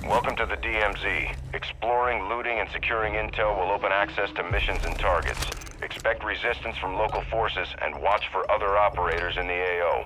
Welcome to the DMZ. Exploring, looting, and securing intel will open access to missions and targets. Expect resistance from local forces and watch for other operators in the AO.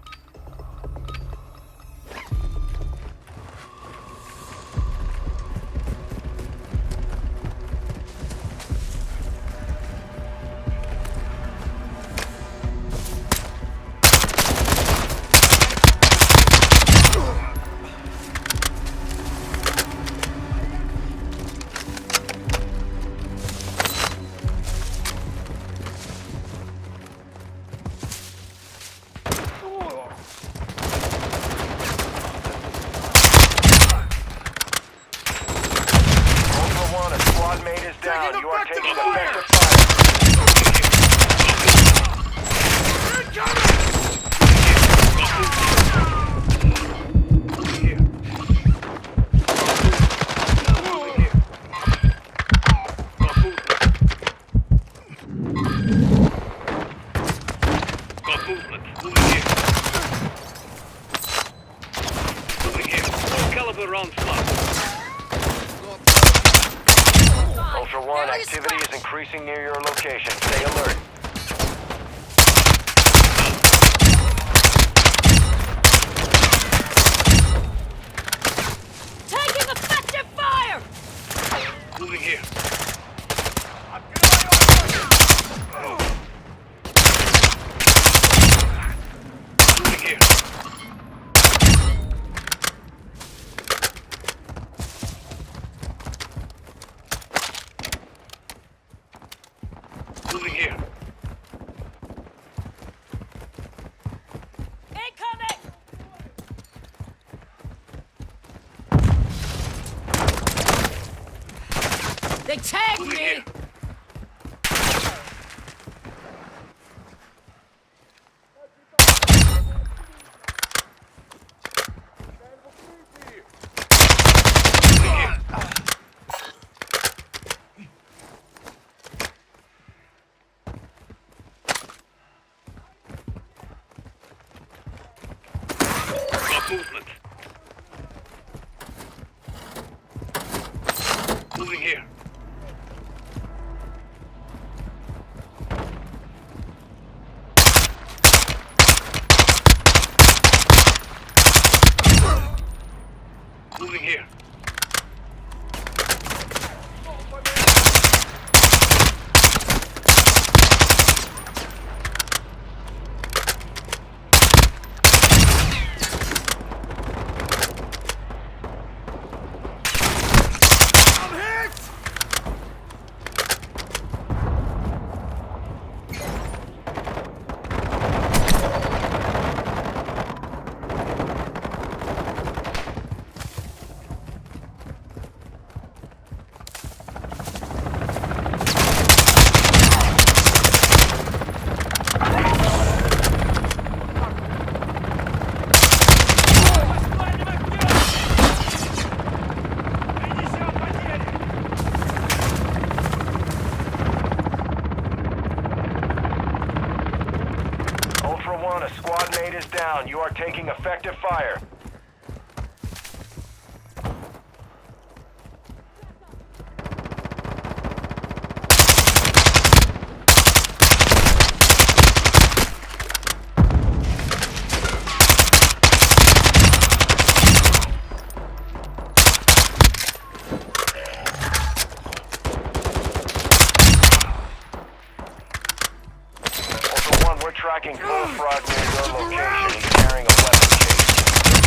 Down. You are taking effective fire. Got movement. Moving here. Moving here. Full caliber round slot. Ultra One, activity is increasing near your location. Stay alert. Taking effective fire! Moving here. Moving here. Moving here. Incoming! They tagged Moving me! here. Movement. Moving here. Moving here. A squad mate is down. You are taking effective fire. Ultra One, we're tracking Bull Frog near your location. He's carrying a weapon case.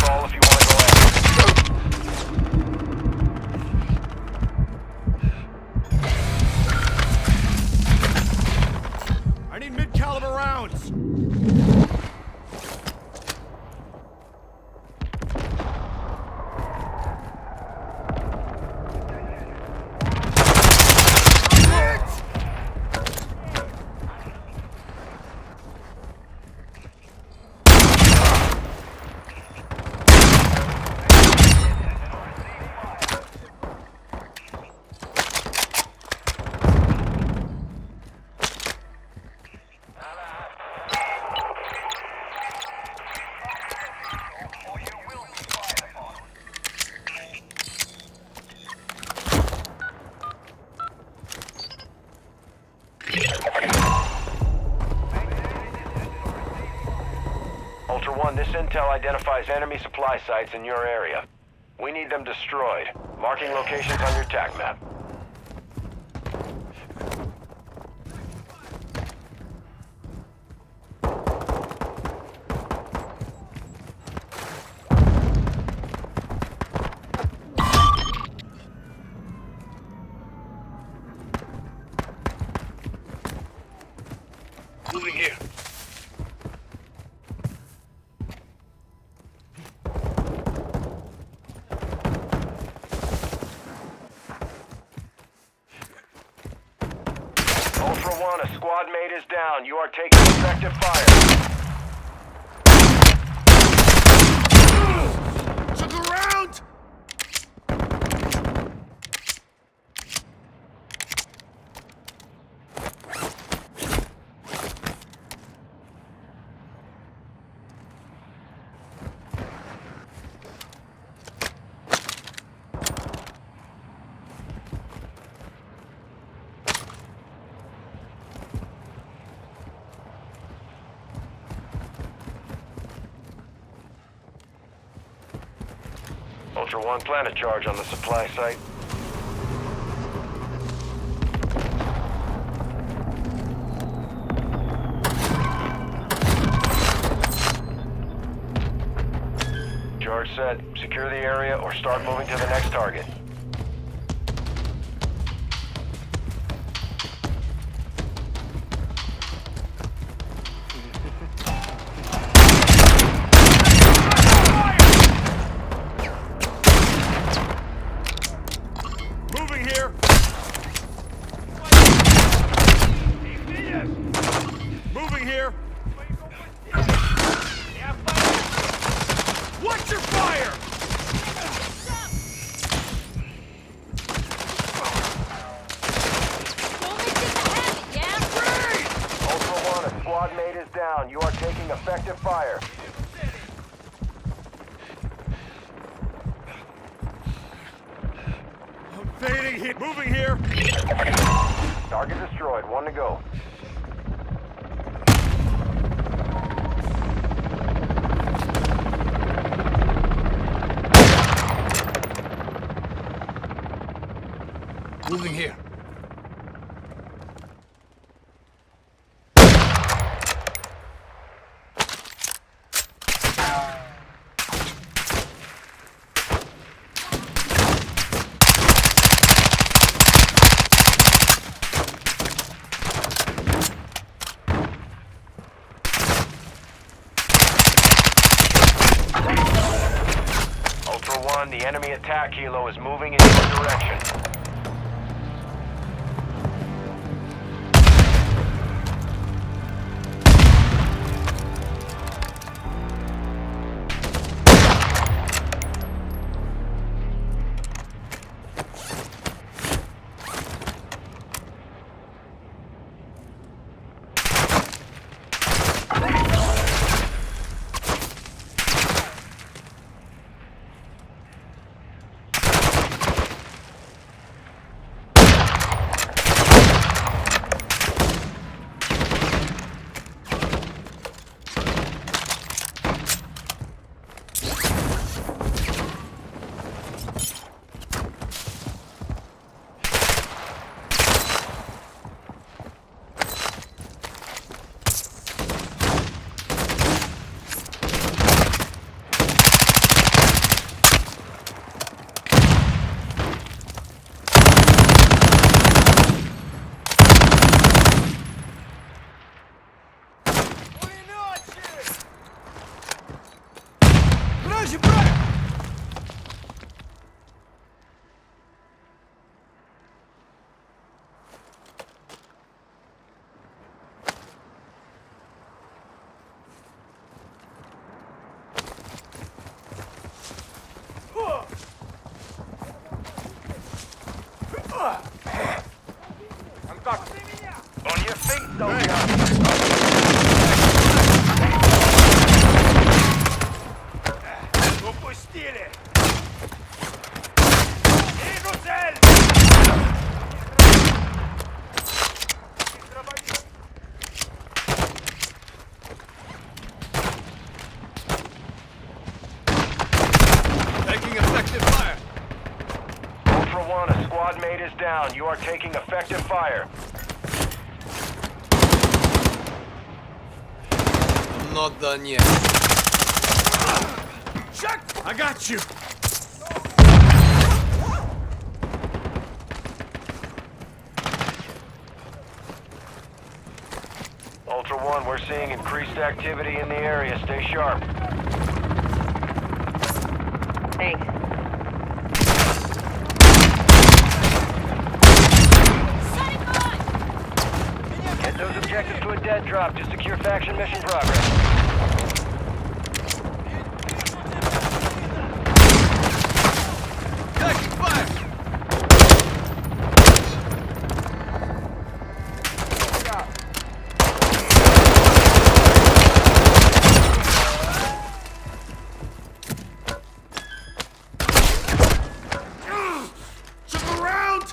intel identifies enemy supply sites in your area. We need them destroyed. Marking locations on your TAC map. Moving here. Ultra One, a squad mate is down. You are taking effective fire. To the ground! Ultra One, plant a charge on the supply site. Charge set. Secure the area or start moving to the next target. Moving here! Moving here! Watch your fire! Don't make this a habit, yeah? Ultra One, a squad mate is down. You are taking effective fire. I'm fading here. Moving here! Target destroyed. One to go. Moving here. Ultra One, the enemy attack helo is moving in your direction. On your feet, soldier! Упустили! One, a squad mate is down. You are taking effective fire. I'm not done yet. Check! I got you! Ultra One, we're seeing increased activity in the area. Stay sharp. Thanks. Setting mine! Get those objectives to a dead drop to secure faction mission progress. Taking fire! Took a round!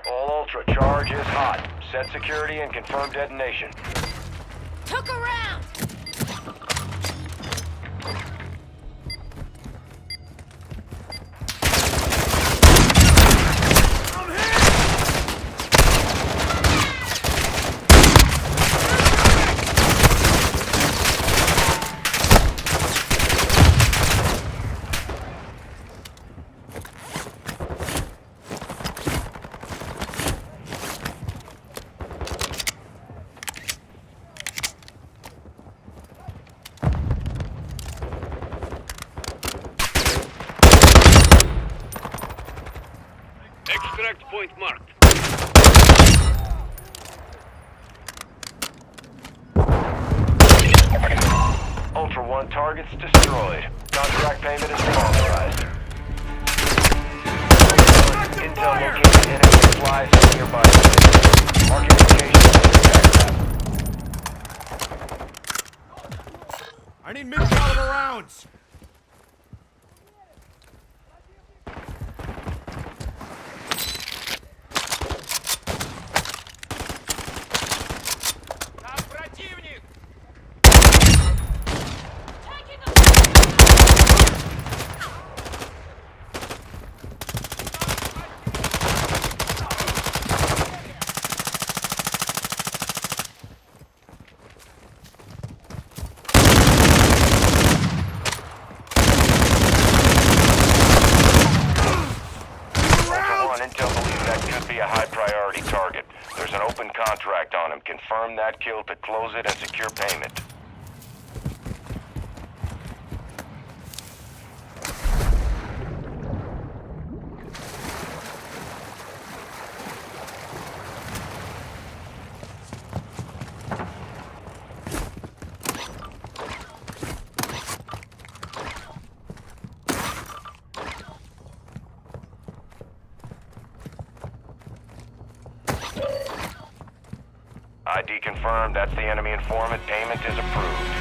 All Ultra, charge is hot. Set security and confirm detonation. Took a round! I'm hit! Extract point marked. Ultra One, targets destroyed. Contract payment is authorized. Intel located enemy supplies in nearby cities. Marking location of I need mid-caliber rounds! Taking a... Ultra One, Intel believes that could be a high priority target. There's an open contract on him. Confirm that kill to close it and secure payment. ID confirmed. That's the enemy informant. Payment is approved.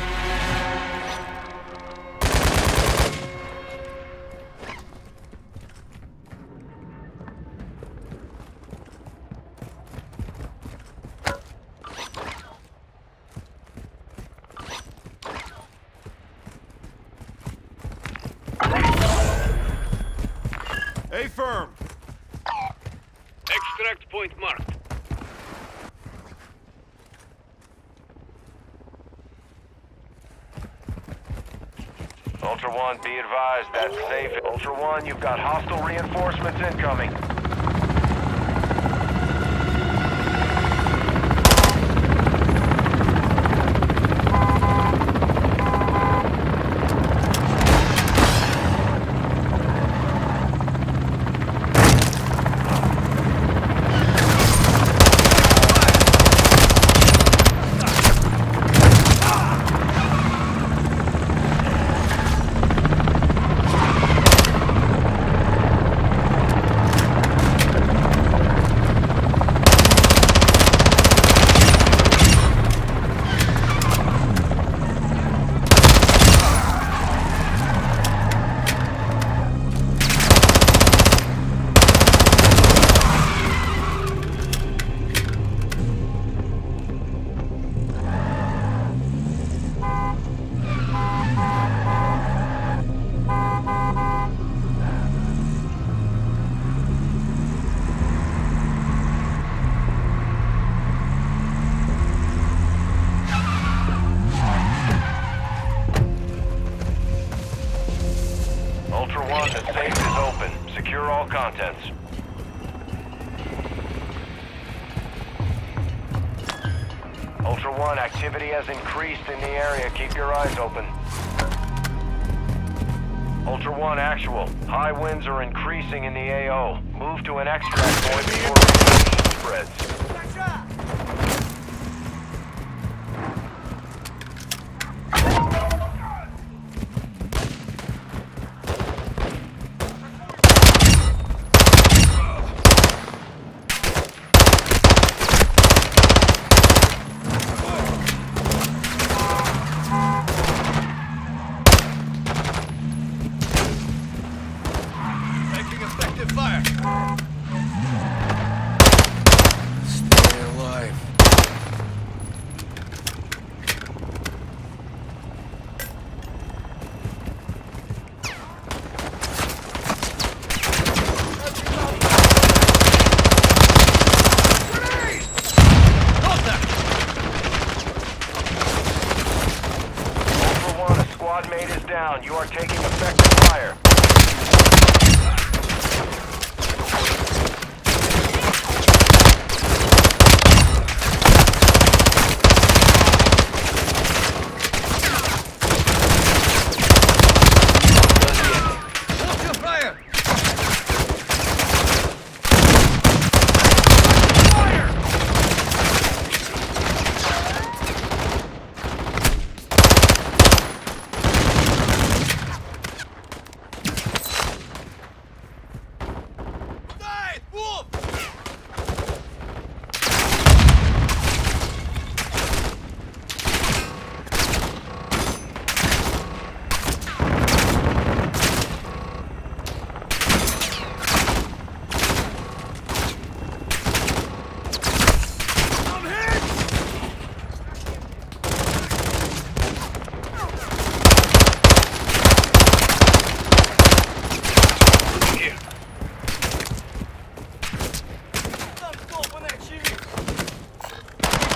A firm! Extract point marked. Ultra One, be advised, that's safe. Ultra One, you've got hostile reinforcements incoming. Ultra One, the safe is open. Secure all contents. Ultra One, activity has increased in the area. Keep your eyes open. Ultra One, actual. High winds are increasing in the AO. Move to an extract point before radiation spreads. Making effective fire. Stay alive. Ultra One, a squad mate is down. You are taking effective fire. Hold your fire. Dive! Move! I'm hit! Here.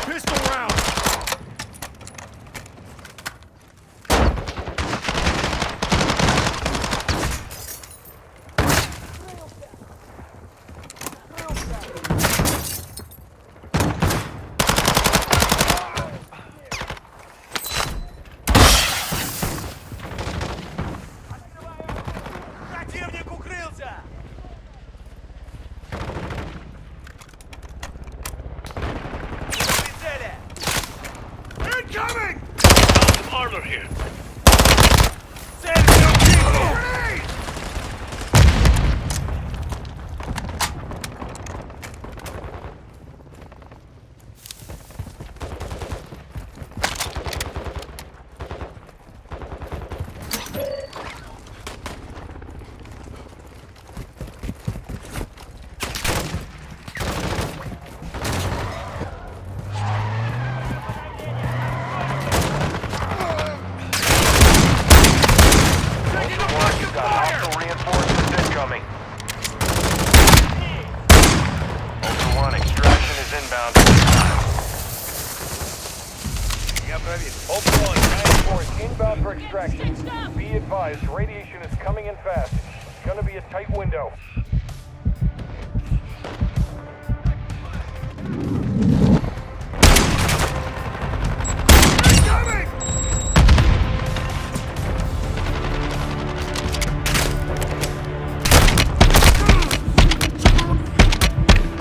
Pistol round! Противник укрылся! Прицеле! Incoming! Found some armor here. Цель не убита! Grenade! Ultra One, you've got hostile reinforcements incoming. Ultra One, extraction is inbound. Ultra One, Giant Force inbound for extraction. Be advised, radiation is coming in fast. It's gonna be a tight window. Incoming!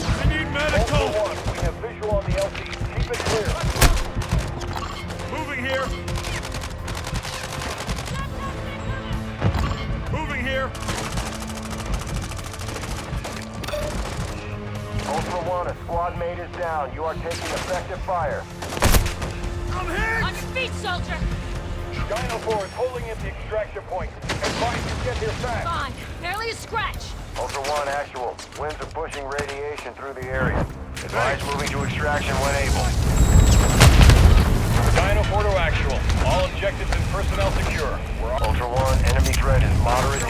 I need medical! Ultra One, we have visual on the LC. Keep it clear. Moving here! Moving here! Ultra One, a squad mate is down. You are taking effective fire. I'm hit! On your feet, soldier! Dino Force holding at the extraction point. Advise you get here fast. Fine. Barely a scratch. Ultra One, actual. Winds are pushing radiation through the area. Advise moving to extraction when able. Dino Force to actual. All objectives and personnel secure. Ultra One, enemy threat is moderate.